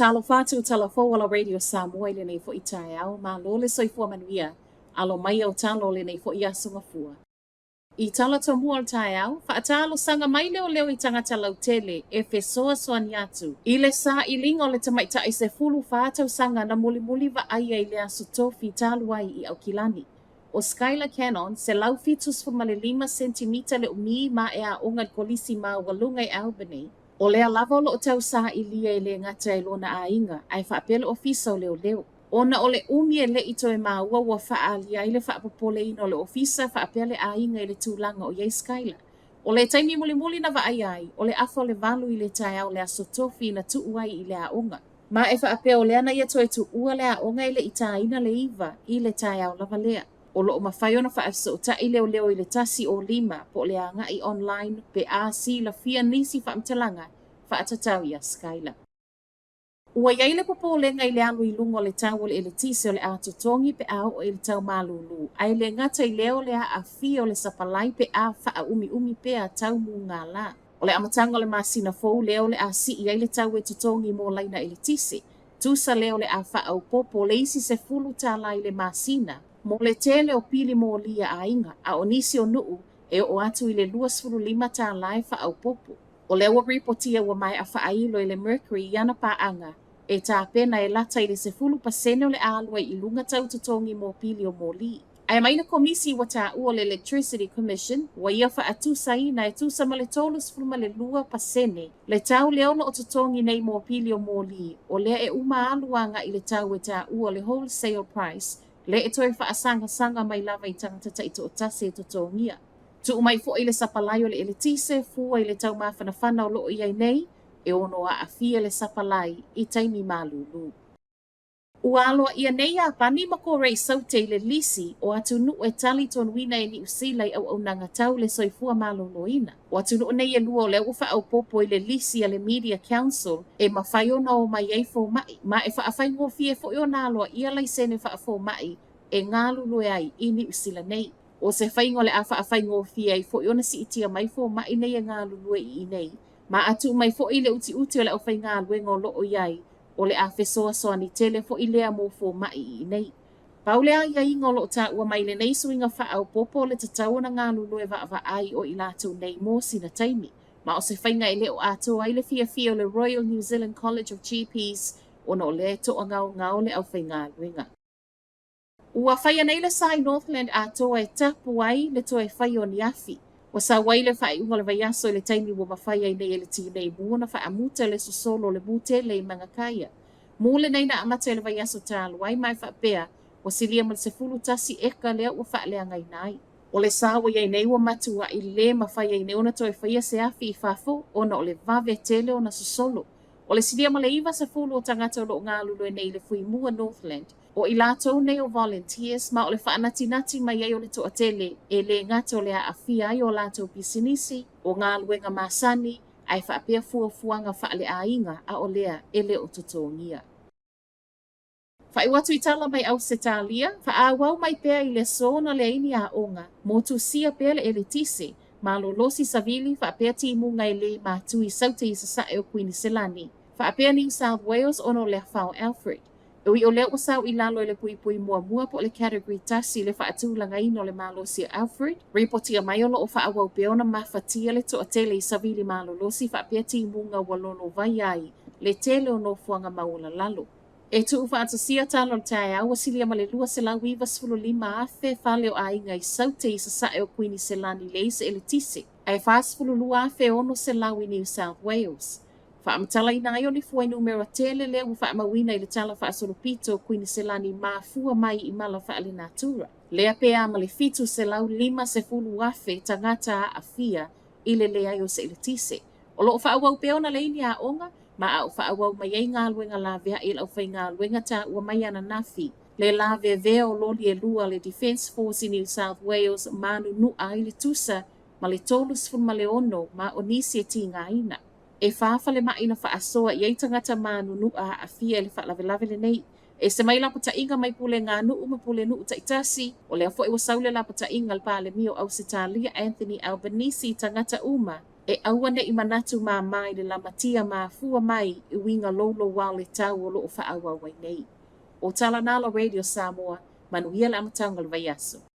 Fa'atalo fatu talafo wala radio Samoa le nei fo itai au ma lole soifua manuia alo mai au talo le nei fo ia sungafua. I tala tomua al tai au, fa'atalo sanga mai leo i tangata lautele e fesoa soani atu. I le sa i linga o le tamaita i se fulu fa'atau sanga na muli va aia i le asu tofi talu ai i au kilani. O Skylar Cannon, se lau fitus fu male 5 cm le umi ma e a onga kolisi ma walunga i Albany. O lea lava o lo tau sa i lia i le ngata i lona a inga, ai whaapele ofisa o leo. Ona o le umi e le ito e maa ua whaalia i le whaapopole ino le ofisa whaapele a inga i le tūlanga o Yei Skylar. O le taimi muli na wa ai, o le afo le valu i le tai au le aso tofi na tuuai i le a onga. Ma e whaapea o leana ia toe tu ua le a onga i le ita ina le iwa i le tai au lava lea. O lo mawhaiona whaafso ta i leo i le tasi o 5 po le anga i online pe a si la fia nisi whaamtalanga whaatatau ia Skylar. Ua iai le popo le ngai le alu i lungo le tau le ele tise o le ato tongi pe au o le tau malulu. Ai le ngata i leo le a fia o le sapalai pe a wha umi pe a tau mu ngā la. O le amatanga le masina fou leo le a si iai le tau e tutongi mo laina ele tise. Tusa leo le a wha au popo le isi se fulu tā lai le masina. Mo le tele o pili mo lia a inga a o nisi o nuu e o atu i le 2.5 tā lai wha au popo. O le awa ripotia wa mai a wha ailo i le Mercury iana pa anga e tā pena e lata i le se fulu pasene o le alua i lunga tau tutongi mo pili o mo li. Ai maina komisi wa tā ua le Electricity Commission wa ia wha atusa ina e tusa ma le tolus fulma le 2% le tau leono o tutongi nei mo pili o mo li o lea e uma aluanga i le tau e tā ua le wholesale price le e toi wha sanga mai lava i tangata ta ito o tase e tutongia. Tu umai fo i le sapalai o le ele tise fua i le tau mawhanawhana o loo iai nei e ono a fia le sapalai i taimi malulu. Ua aloa ia nei a pani mako rei saute i le lisi o atu nuu e tali ton wina e ni usilai au nanga tau le soifua maloloina. O atu nuu nei e lua o le ufa au popo i le lisi a le Media Council e mawhaiona o mai eifo mai. Ma e whaafai ngofie fo i o naloa ia lai sene whaafo mai e ngā lulu e ai i ni usila nei. O se whaingo le a whaafai ngofie ai fo i ona si itia mai fo mai nei e ngā lulu e i nei. Ma atu mai fo i le uti o le au whai ngā luenga o loo iai o le a fesoa soani tele fo i lea mo fo mai i nei. Paulea ia ingo lo ta ua mai le nei suinga wha au popo le tatau na ngā lulu e wa ai o i lātou nei mo sina taimi. Ma o se whainga i leo ato ai le fia o le Royal New Zealand College of GPs o no le to a ngau le au whai ngā luenga. Ua whaia nei le sai Northland ato e tapu ai le to e whai o ni afi. Wa sa waile fa unga le vaiaso i le taimi wa mawhaia i nei e le ti nei muona fa amuta le sosolo le mute le manga kaya. Mule nei na amata le vaiaso talu ai mai fa pea wa silia mal se fulu tasi eka lea ua fa lea ngai nai. O le sa wa iai nei wa matua i le mawhaia i nei ona toi whaia se afi i fafo ona o le vave tele ona sosolo. O le silia mal le iwa se fulu o tangata o lo ngā lulu e nei le fui mua Northland. O i lātou nei o volunteers ma o le whaanati mai ai o le toa tele e le ngata o le a awhia ai o lātou pisinisi o ngā luenga masani ai whaapea fuanga wha le a inga a o lea e le o tutongia. Whai watu i tala mai au se talia, wha a wau mai pea i le sona le ini a onga, mo tu sia pea le ele tise, ma lo losi savili whaapea timu ngai le ma tui saute i sasae o Queen Selani. Whaapea New South Wales ono le whao Alfred. Ui o leo wasau i lalo le pui mua po le category tasi le whaatulanga ino le malo si Alfred. Reportia mai ono o whaawau peona mawhatia le toa tele i savili malo losi whaapea timunga walono vai ai le tele o no fuanga maula lalo. E tu whaatasia talo le tae au wasilia ma le lua se lau iwa sfulu 5 afe whale o ainga i saute i sasae o Queen Selani le isa ele tise. Ai whaasfulu lua afe ono se lau i New South Wales. Whaamatala ina ai o ni fuai numero tele le u whaamawina i le tala whaasolopito Queen Selani mafua mai i mala whaale natura. Lea pea ma le fitu se lau 5 se fulu afe tangata a fia i le lea o se ele tise. O loo whaawau peona le ini a onga, ma au whaawau mai ei ngā luenga la vea i lau whai ngā luenga ta ua mai ana nafi. Le la vea o loli e lua le Defence Force in New South Wales manu nu ai le tusa ma le tolus fun ma le ono ma o nisi e ti ngā ina. E whaafale mai na whaasoa i eitangata manu nu a fia le whaalawelawe le nei. E se mai lapa ta inga mai pule ngā nuu ma pule nuu ta itasi, o lea fo e wasaule lapa ta inga le pale mio au se talia Anthony Albanese tangata uma, E aua ne I manatu mā mai le lamatia mā fua mai I winga lolo wao le tau o loo wha awa wai nei. O Talanala Radio Samoa, manuia le amatanga le vai aso.